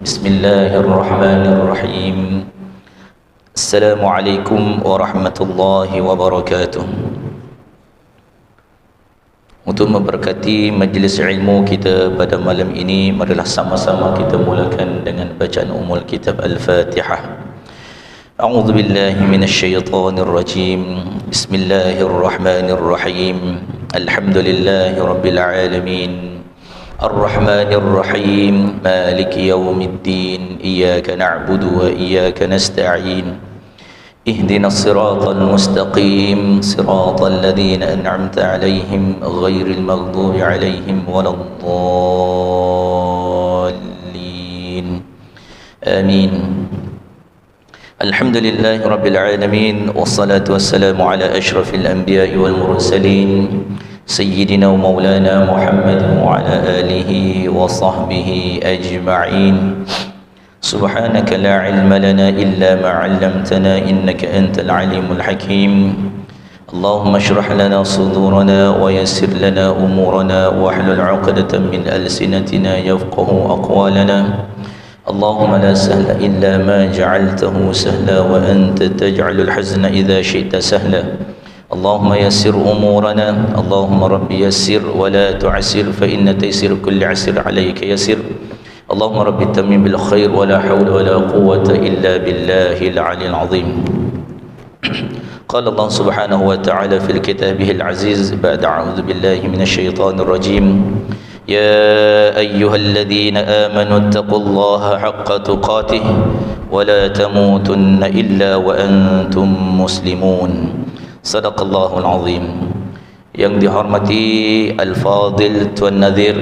Bismillahirrahmanirrahim. Assalamualaikum warahmatullahi wabarakatuh. Untuk memberkati majlis ilmu kita pada malam ini, marilah sama-sama kita mulakan dengan bacaan umul kitab Al-Fatihah. A'udzu billahi minasyaitonir rajim. Bismillahirrahmanirrahim. Alhamdulillahi rabbil alamin. Ar-Rahmanir Rahim. Maliki yaumiddin. Iyyaka na'budu wa iyyaka nasta'in. Ihdinas siratal mustaqim. Siratal ladzina an'amta 'alaihim ghairil maghdubi 'alaihim waladdallin. Amin. Alhamdulillahi rabbil alamin. Wassalatu wassalamu ala asyrafil anbiya'i wal mursalin. Sayyidina wa maulana Muhammad wa ala alihi wa sahbihi ajma'in. Subhanaka la ilma lana illa ma 'allamtana innaka antal alimul hakim. Allahumma shrah lana sudurana wa yassir lana umurana wahlul 'uqdatan min alsinatina yafqahu aqwalana. Allahumma la sahla illa ma ja'altahu sahla wa anta taj'alul hazna idza syi'ta sahla. Allahumma yassir umurana. Allahumma rabbi yassir wa la tu'assir fa inna taysir kulli 'asir 'alayka yassir. Allahumma rabbi tammim bil khair wa la hawla wa la quwwata illa billahil 'aliyyil 'azim. Qala Allah subhanahu wa ta'ala fil kitabihil aziz ba'da a'udzu billahi minasy syaithanir rajim. Ya ayyuhalladzina amanu taqullaha haqqa tuqatih wa la tamutunna illa wa antum muslimun. Sadaqallahul azim. Yang dihormati Al-Fadil Tuan Nazir,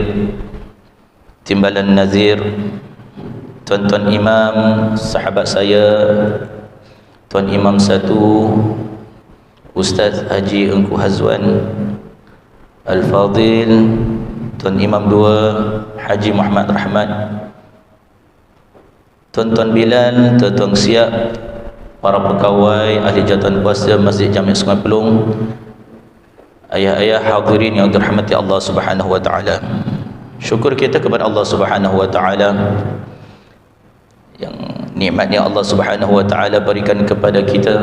Timbalan Nazir, Tuan-tuan Imam, sahabat saya, Tuan Imam 1 Ustaz Haji Engku Hazwan, Al-Fadil Tuan Imam 2 Haji Muhammad Rahmat, Tuan-tuan Bilal, Tuan-tuan Siap, para pegawai, ahli jawatan kuasa Masjid Jami' Sungai Pelung, ayah-ayah hadirin yang dirahmati Allah Subhanahu wa taala. Syukur kita kepada Allah Subhanahu wa taala yang nikmatnya Allah Subhanahu wa taala berikan kepada kita.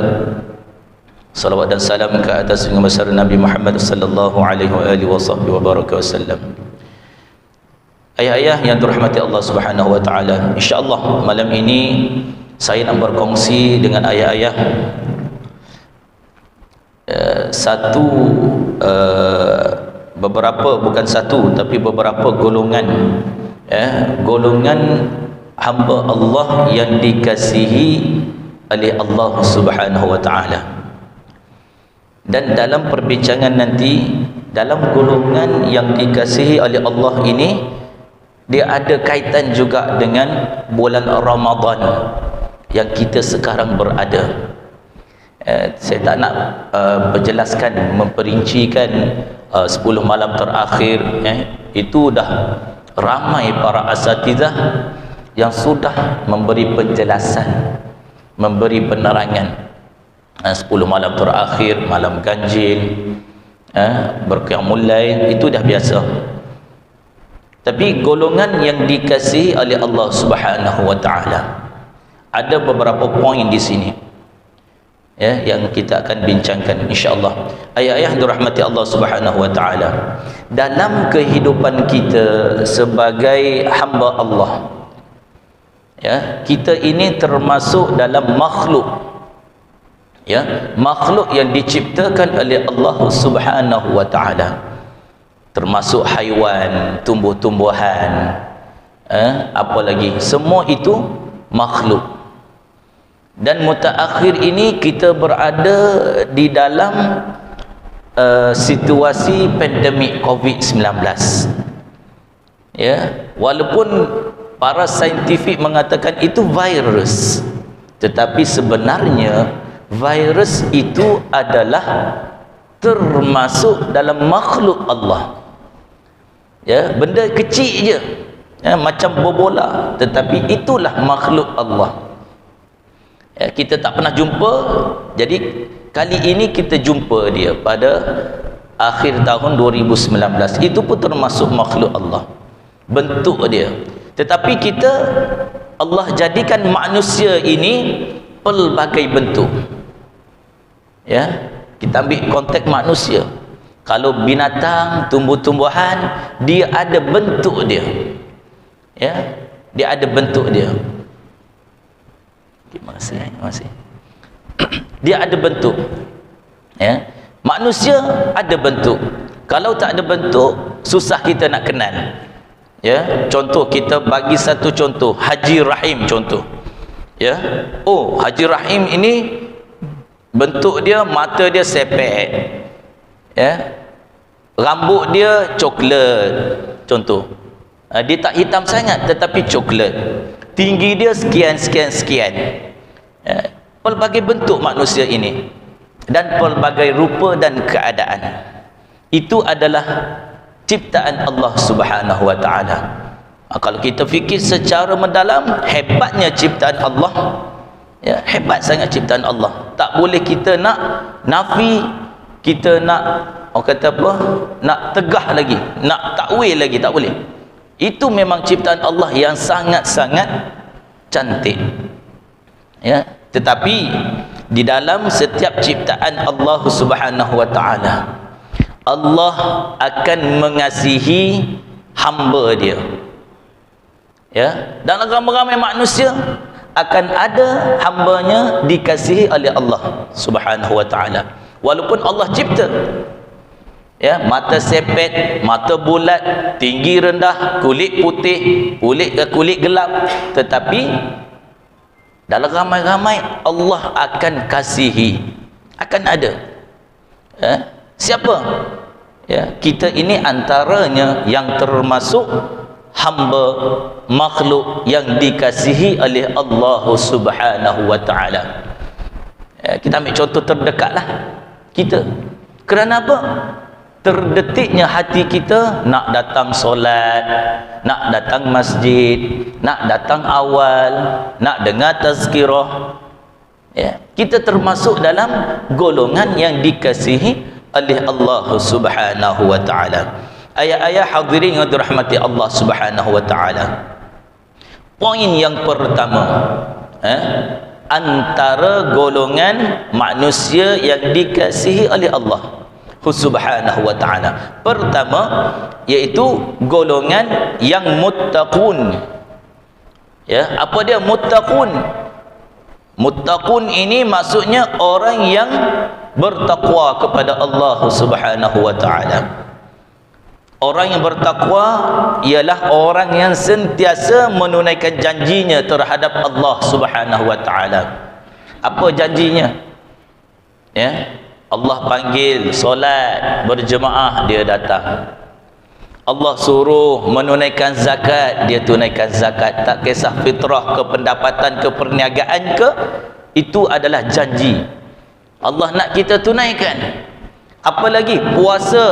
Salawat dan salam ke atas yang besar Nabi Muhammad sallallahu alaihi wasallam. Ayah-ayah yang dirahmati Allah Subhanahu wa taala, insyaallah malam ini saya nak berkongsi dengan ayah-ayah bukan satu tapi beberapa golongan, golongan hamba Allah yang dikasihi oleh Allah Subhanahu wa taala. Dan dalam perbincangan nanti, dalam golongan yang dikasihi oleh Allah ini, dia ada kaitan juga dengan bulan Ramadan yang kita sekarang berada. Saya tak nak berjelaskan, memperincikan 10 malam terakhir, itu dah ramai para asatidzah yang sudah memberi penjelasan, memberi penerangan. 10 malam terakhir, malam ganjil, berqiyamul lail, itu dah biasa. Tapi golongan yang dikasihi oleh Allah Subhanahu wa taala, ada beberapa poin di sini yang kita akan bincangkan insyaallah. Ayah-ayah dirahmati Allah Subhanahu wa taala, dalam kehidupan kita sebagai hamba Allah, kita ini termasuk dalam makhluk, makhluk yang diciptakan oleh Allah Subhanahu wa taala, termasuk haiwan, tumbuh-tumbuhan, apalagi semua itu makhluk. Dan mutaakhir ini kita berada di dalam situasi pandemik COVID-19. Walaupun para saintifik mengatakan itu virus, tetapi sebenarnya virus itu adalah termasuk dalam makhluk Allah. Benda kecil je, macam bola, tetapi itulah makhluk Allah. Kita tak pernah jumpa, jadi kali ini kita jumpa dia pada akhir tahun 2019. Itu pun termasuk makhluk Allah, bentuk dia. Tetapi kita Allah jadikan manusia ini pelbagai bentuk. Ya, kita ambil konteks manusia. Kalau binatang, tumbuh-tumbuhan, dia ada bentuk dia. Ya, dia ada bentuk dia. Terima kasih. Dia ada bentuk. Ya, manusia ada bentuk. Kalau tak ada bentuk, susah kita nak kenal. Ya, contoh, kita bagi satu contoh, Haji Rahim contoh. Ya, oh, Haji Rahim ini bentuk dia, mata dia sepet, ya, rambut dia coklat contoh. Dia tak hitam sangat tetapi coklat, tinggi dia sekian. Ya, pelbagai bentuk manusia ini dan pelbagai rupa dan keadaan. Itu adalah ciptaan Allah Subhanahu wa taala. Kalau kita fikir secara mendalam, hebatnya ciptaan Allah. Ya, hebat sangat ciptaan Allah. Tak boleh kita nak nafi, kita nak orang kata apa, nak tegah lagi, nak takwil lagi, tak boleh. Itu memang ciptaan Allah yang sangat-sangat cantik. Ya, tetapi di dalam setiap ciptaan Allah Subhanahu wa taala, Allah akan mengasihi hamba dia. Ya, dalam ramai-ramai manusia akan ada hambanya dikasihi oleh Allah Subhanahu wa taala. Walaupun Allah cipta, ya, mata sepet, mata bulat, tinggi rendah, kulit putih, kulit gelap, tetapi dalam ramai-ramai Allah akan kasihi, akan ada. Ya, siapa? Ya, kita ini antaranya yang termasuk hamba makhluk yang dikasihi oleh Allah Subhanahu wa taala. Ya, kita ambil contoh terdekatlah kita. Kerana apa? Terdetiknya hati kita nak datang solat, nak datang masjid, nak datang awal, nak dengar tazkirah. Ya, kita termasuk dalam golongan yang dikasihi oleh Allah Subhanahu wa taala. Ayat-ayat hadirin yang dirahmati Allah Subhanahu wa taala. Poin yang pertama, antara golongan manusia yang dikasihi oleh Allah Subhanahu wa taala, pertama iaitu golongan yang muttaqun. Ya, apa dia muttaqun? Muttaqun ini maksudnya orang yang bertakwa kepada Allah Subhanahu wa taala. Orang yang bertakwa ialah orang yang sentiasa menunaikan janjinya terhadap Allah Subhanahu wa taala. Apa janjinya? Ya, Allah panggil solat berjemaah, dia datang. Allah suruh menunaikan zakat, dia tunaikan zakat. Tak kisah fitrah ke, pendapatan ke, perniagaan ke, itu adalah janji Allah nak kita tunaikan. Apalagi puasa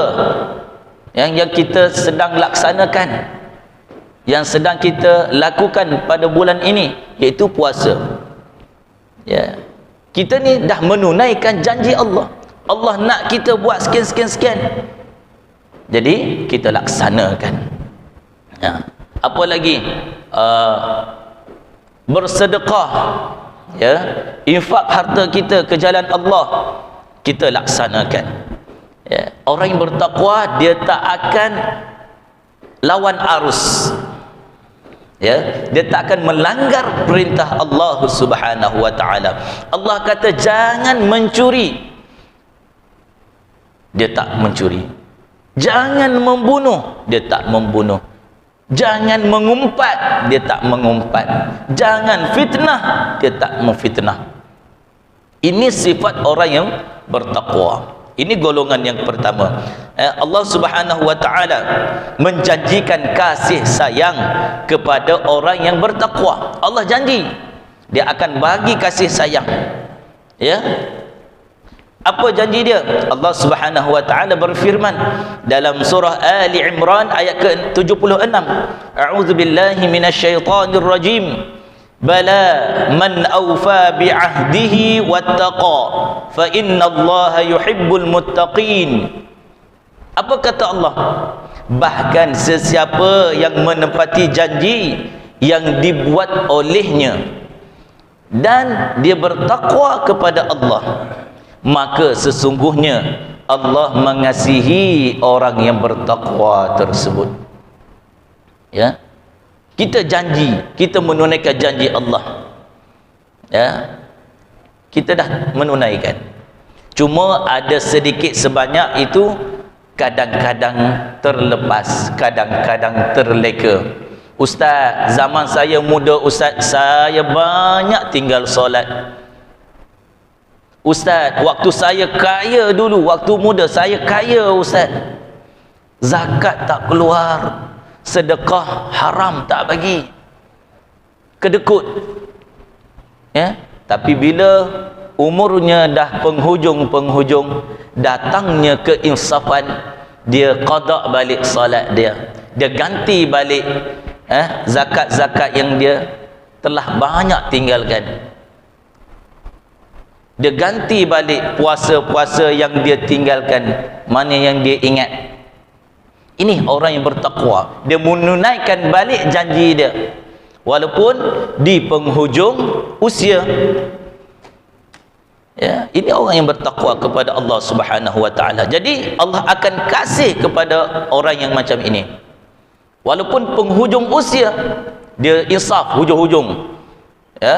yang kita sedang laksanakan, yang sedang kita lakukan pada bulan ini, iaitu puasa. Ya, kita ni dah menunaikan janji Allah. Allah nak kita buat sekian. Jadi kita laksanakan. Ya. Apa lagi? Bersedekah, ya, infak harta kita ke jalan Allah, kita laksanakan. Ya. Orang yang bertakwa, dia tak akan lawan arus. Ya, dia tak akan melanggar perintah Allah Subhanahu wa taala. Allah kata jangan mencuri, dia tak mencuri. Jangan membunuh, dia tak membunuh. Jangan mengumpat, dia tak mengumpat. Jangan fitnah, dia tak memfitnah. Ini sifat orang yang bertakwa. Ini golongan yang pertama. Allah Subhanahu wa taala menjanjikan kasih sayang kepada orang yang bertakwa. Allah janji dia akan bagi kasih sayang. Ya. Apa janji dia? Allah Subhanahu wa taala berfirman dalam surah Ali Imran ayat ke-76, A'udzubillahi minasyaitonir rajim. Bala man awfa bi'ahdihi wattaqa fa innallaha yuhibbul muttaqin. Apa kata Allah? Bahkan sesiapa yang menepati janji, yang dibuat olehnya dan dia bertakwa kepada Allah, maka sesungguhnya Allah mengasihi orang yang bertakwa tersebut. Ya, kita janji, kita menunaikan janji Allah. Ya, kita dah menunaikan. Cuma ada sedikit sebanyak itu kadang-kadang terlepas, kadang-kadang terleka. Ustaz, zaman saya muda Ustaz, saya banyak tinggal solat. Ustaz, waktu saya kaya dulu, waktu muda saya kaya Ustaz, zakat tak keluar, sedekah haram tak bagi, kedekut. Ya, tapi bila umurnya dah penghujung, datangnya keinsafan, dia qada balik salat dia ganti balik zakat-zakat yang dia telah banyak tinggalkan, dia ganti balik puasa-puasa yang dia tinggalkan, mana yang dia ingat. Ini orang yang bertakwa, dia menunaikan balik janji dia walaupun di penghujung usia. Ya, ini orang yang bertakwa kepada Allah Subhanahu wa taala. Jadi Allah akan kasih kepada orang yang macam ini. Walaupun penghujung usia, dia insaf hujung-hujung. Ya.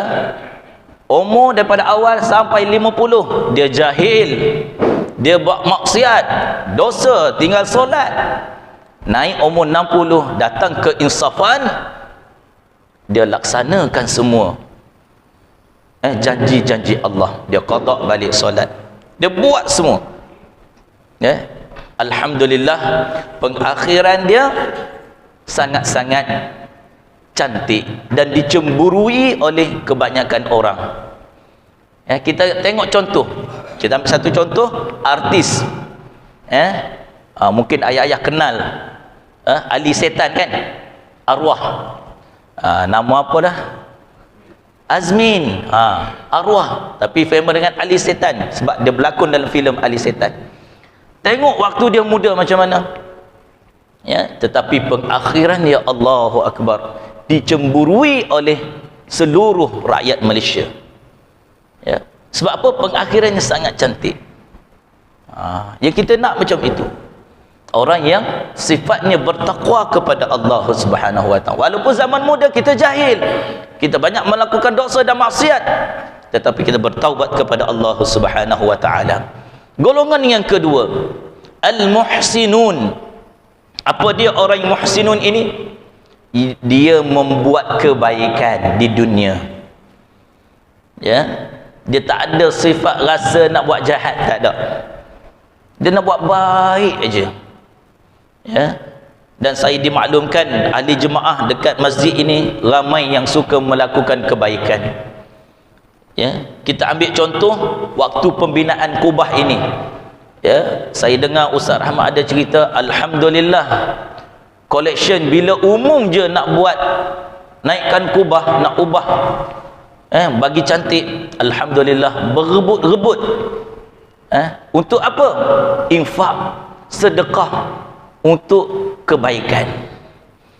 Umur daripada awal sampai 50, dia jahil, dia buat maksiat, dosa, tinggal solat. Naik umur 60, datang keinsafan, dia laksanakan semua janji-janji Allah, dia qada balik solat, dia buat semua. Ya, alhamdulillah, pengakhiran dia sangat-sangat cantik dan dicemburui oleh kebanyakan orang. Ya, kita tengok contoh, kita ambil satu contoh artis. Mungkin ayah-ayah kenal Ali Setan kan, arwah, nama apa dah, Azmin, arwah, tapi famous dengan Ali Setan sebab dia berlakon dalam filem Ali Setan. Tengok waktu dia muda macam mana. Ya, tetapi pengakhiran, ya Allahu Akbar, dicemburui oleh seluruh rakyat Malaysia. Ya, sebab apa? Pengakhirannya sangat cantik. Yang kita nak macam itu, orang yang sifatnya bertakwa kepada Allah Subhanahu wa taala. Walaupun zaman muda kita jahil, kita banyak melakukan dosa dan maksiat, tetapi kita bertaubat kepada Allah Subhanahu wa taala. Golongan yang kedua, al-muhsinun. Apa dia orang yang muhsinun ini? Dia membuat kebaikan di dunia. Ya, dia tak ada sifat rasa nak buat jahat, tak ada. Dia nak buat baik aja. Ya, dan saya dimaklumkan ahli jemaah dekat masjid ini ramai yang suka melakukan kebaikan. Ya, kita ambil contoh waktu pembinaan Kubah ini. Ya, saya dengar Ustaz Rahmat ada cerita, alhamdulillah, collection bila umum je nak buat, naikkan Kubah, nak ubah bagi cantik, alhamdulillah, berebut-rebut. Untuk apa? Infak, sedekah, untuk kebaikan.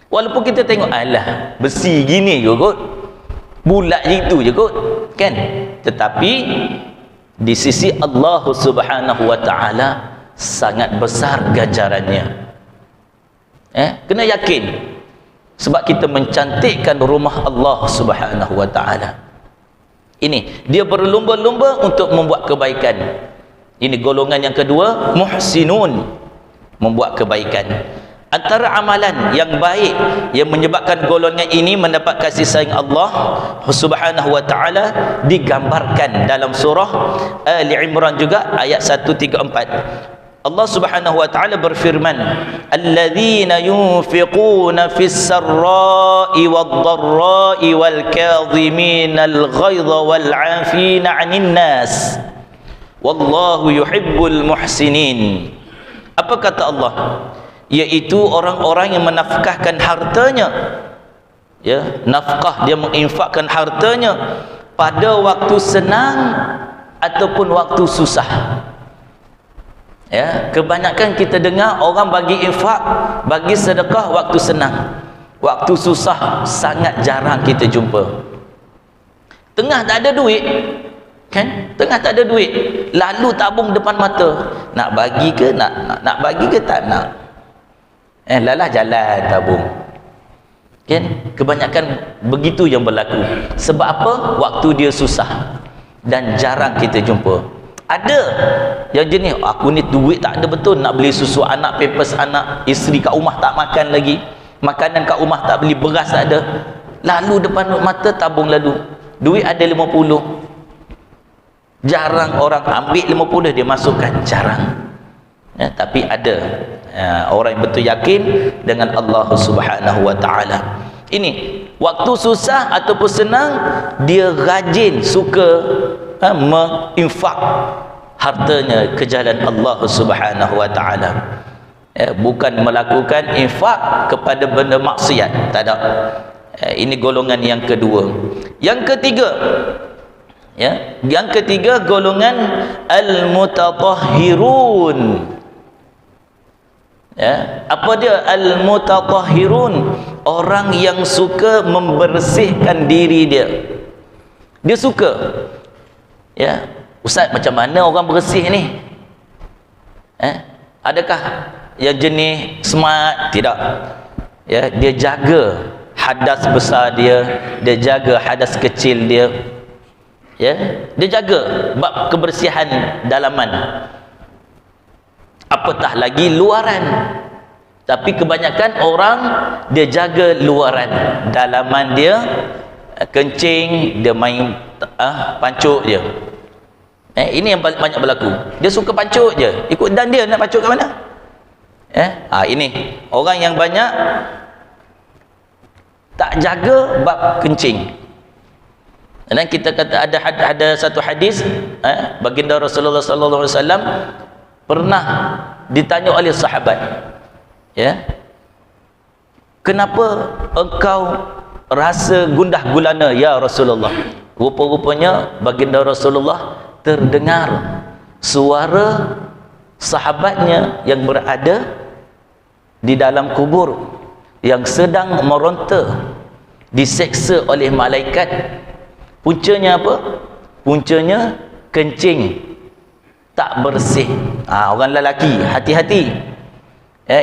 Walaupun kita tengok, alah, besi gini je kot, bulat gitu je kot, kan? Tetapi di sisi Allah Subhanahu wa taala sangat besar ganjarannya. Kena yakin, sebab kita mencantikkan rumah Allah Subhanahu wa taala. Ini dia berlumba-lumba untuk membuat kebaikan. Ini golongan yang kedua, muhsinun, membuat kebaikan. Antara amalan yang baik yang menyebabkan golongan ini mendapat kasih sayang Allah Subhanahu wa taala digambarkan dalam surah Ali Imran juga ayat 134. Allah Subhanahu wa taala berfirman, alladzina yunfiquna fis sarra'i wad-dharra'i wal kadhiminal ghaidha wal 'afina 'anil nas wallahu yuhibbul muhsinin. Apa kata Allah? Yaitu orang-orang yang menafkahkan hartanya. Ya, nafkah, dia menginfakkan hartanya pada waktu senang ataupun waktu susah. Ya, kebanyakan kita dengar orang bagi infak, bagi sedekah waktu senang. waktu susah sangat jarang kita jumpa. Tengah tak ada duit, kan? Tengah tak ada duit, lalu tabung depan mata. Nak bagi ke nak bagi ke tak nak? Lalah jalan tabung. Kan? Kebanyakan begitu yang berlaku. Sebab apa? Waktu dia susah dan jarang kita jumpa. Ada yang jenis, aku ni duit tak ada betul, nak beli susu anak, pampers anak, isteri kat rumah tak makan lagi, makanan kat rumah tak beli, beras tak ada, lalu depan mata tabung lalu duit ada 50. Jarang orang ambil 50 dia masukkan, jarang. Tapi ada orang yang betul yakin dengan Allah Subhanahu wa ta'ala. Ini waktu susah ataupun senang, dia rajin, suka menginfak hartanya ke jalan Allah Subhanahu wa ta'ala. Bukan melakukan infak kepada benda maksiat, tak ada. Ini golongan yang kedua. Yang ketiga, yang ketiga golongan al-mutatahhirun. Apa dia al-mutatahhirun? Orang yang suka membersihkan diri dia. Dia suka. Ustaz, macam mana orang bersih ni? Adakah yang jenis smart? Tidak. Dia jaga hadas besar dia, dia jaga hadas kecil dia. Dia jaga bab kebersihan dalaman, apatah lagi luaran. Tapi kebanyakan orang dia jaga luaran, dalaman dia kencing, dia main pancuk je. Ini yang banyak berlaku. Dia suka pancuk je, ikut dan dia nak pancuk kat mana. Ini orang yang banyak tak jaga bab kencing. Dan kita kata ada satu hadis, baginda Rasulullah sallallahu alaihi wasallam pernah ditanya oleh sahabat, kenapa engkau rasa gundah gulana ya Rasulullah? Rupa-rupanya baginda Rasulullah terdengar suara sahabatnya yang berada di dalam kubur yang sedang meronta, diseksa oleh malaikat. Puncanya apa? Puncanya kencing tak bersih. Orang lelaki hati-hati.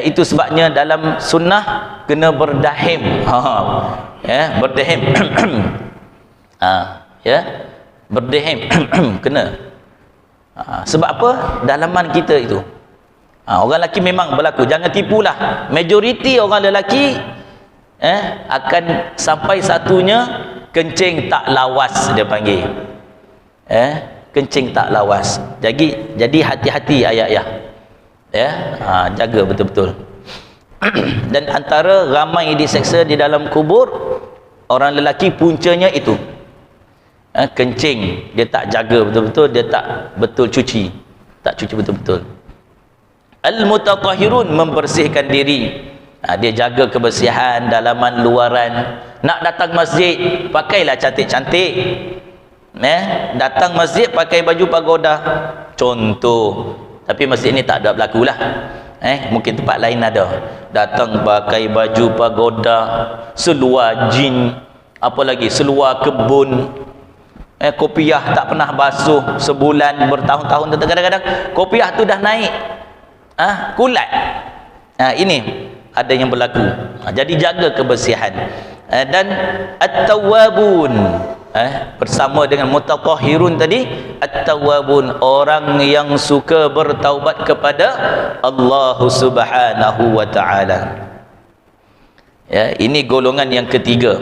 Itu sebabnya dalam sunnah kena berdahim. Berdahim. Berdahim kena. Sebab apa? Dalaman kita itu. Orang lelaki memang berlaku, jangan tipulah. Majoriti orang lelaki akan sampai satunya kencing tak lawas, dia panggil. Kencing tak lawas. Jadi hati-hati ayah-ayah. Jaga betul-betul. Dan antara ramai diseksa di dalam kubur, orang lelaki puncanya itu. Kencing dia tak jaga betul-betul, dia tak betul cuci. Tak cuci betul-betul. Al-mutatahhirun, membersihkan diri. Dia jaga kebersihan dalaman luaran. Nak datang masjid, pakailah cantik-cantik. Datang masjid pakai baju pagoda, contoh. Tapi masjid ni tak ada berlaku lah. Mungkin tempat lain ada. Datang pakai baju pagoda, seluar jin, apa lagi, seluar kebun, kopiah tak pernah basuh sebulan, bertahun-tahun. Kadang-kadang kopiah tu dah naik kulat. Ini ada yang berlaku. Jadi jaga kebersihan. Dan at-tawwabun, bersama dengan mutatahhirun tadi, at-tawwabun, orang yang suka bertaubat kepada Allah Subhanahu wa ta'ala. Ini golongan yang ketiga,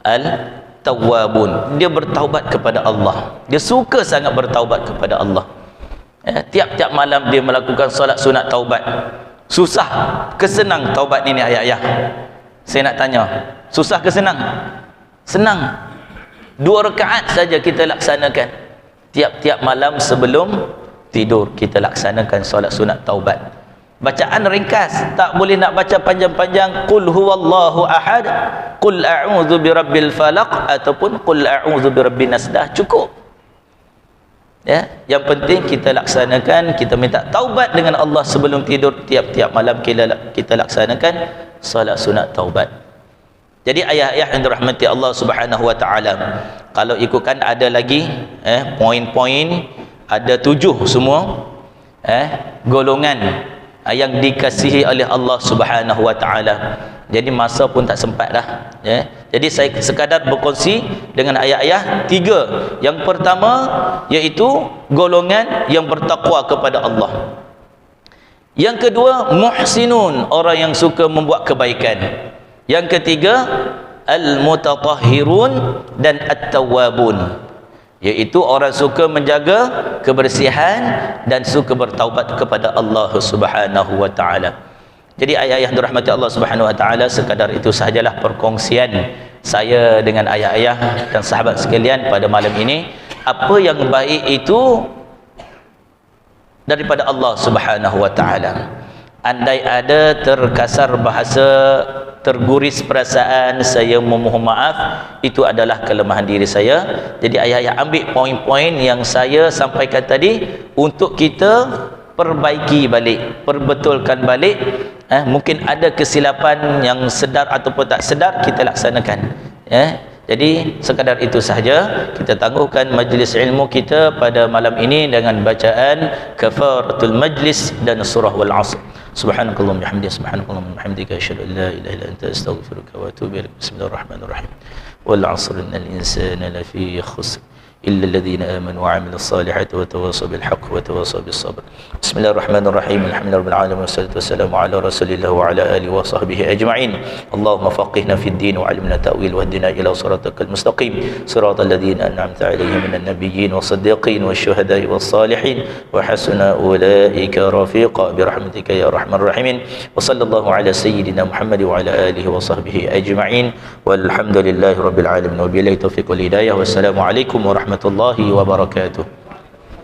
al-tawwabun. Dia bertaubat kepada Allah, dia suka sangat bertaubat kepada Allah. Tiap-tiap malam dia melakukan solat sunat taubat. Susah ke senang taubat ni ayah-ayah? Saya nak tanya, susah ke senang? Senang. 2 rakaat saja kita laksanakan tiap-tiap malam sebelum tidur. Kita laksanakan solat sunat taubat. Bacaan ringkas, tak boleh nak baca panjang-panjang. Qul huwallahu ahad, qul a'udzu birabbil falaq, ataupun qul a'udzu birabbin nas. Dah cukup. Yang penting kita laksanakan, kita minta taubat dengan Allah sebelum tidur. Tiap-tiap malam kita laksanakan salat sunat taubat. Jadi ayah-ayah yang dirahmati Allah Subhanahu wa taala, kalau ikutkan ada lagi poin-poin, ada 7 semua golongan yang dikasihi oleh Allah Subhanahu wa taala. Jadi masa pun tak sempat dah, Jadi saya sekadar berkongsi dengan ayah-ayah 3. Yang pertama iaitu golongan yang bertakwa kepada Allah. Yang kedua, muhsinun, orang yang suka membuat kebaikan. Yang ketiga, al-mutatahhirun dan at-tawwabun, iaitu orang suka menjaga kebersihan dan suka bertaubat kepada Allah Subhanahu wa taala. Jadi ayah-ayah dirahmati Allah Subhanahu wa taala, sekadar itu sahajalah perkongsian saya dengan ayah-ayah dan sahabat sekalian pada malam ini. Apa yang baik itu daripada Allah Subhanahu wa taala. Andai ada terkasar bahasa, terguris perasaan, saya memohon maaf, itu adalah kelemahan diri saya. Jadi ayah-ayah ambil poin-poin yang saya sampaikan tadi untuk kita perbaiki balik, perbetulkan balik. Mungkin ada kesilapan yang sedar ataupun tak sedar, kita laksanakan. Jadi sekadar itu sahaja. Kita tangguhkan majlis ilmu kita pada malam ini dengan bacaan kafaratul majlis dan surah wal asr. Subhanakallahumma bihamdika, subhanakallahumma bihamdika, asyhadu an la ilaha illa anta, astaghfiruka wa atubu ilaik. Bismillahirrahmanirrahim. Wal 'asr innal insana lafi khusr illa alladhina amanu wa 'amilus salihati wa tawassaw bil haqq wa tawassaw bis sabr. Bismillahirrahmanirrahim. Alhamdulillahirabbil alamin wassalatu wassalamu ala rasulillah wa ala alihi wa sahbihi ajma'in. Allahumma faqihna fid din wa 'allimna ta'wil wa hdina ila siratal mustaqim, siratal ladzina an'amta 'alaihim minan nabiyyin was-siddiqin wasyuhada'i was-salihin wa hasuna ulaika rafiqa bi rahmatika ya arhamar rahimin. Wa sallallahu ala sayyidina Muhammad wa ala alihi wa sahbihi ajma'in. Walhamdulillahirabbil alamin wa billahi taufiq wal hidayah. Wassalamu alaikum warahmatullahi wabarakatuh.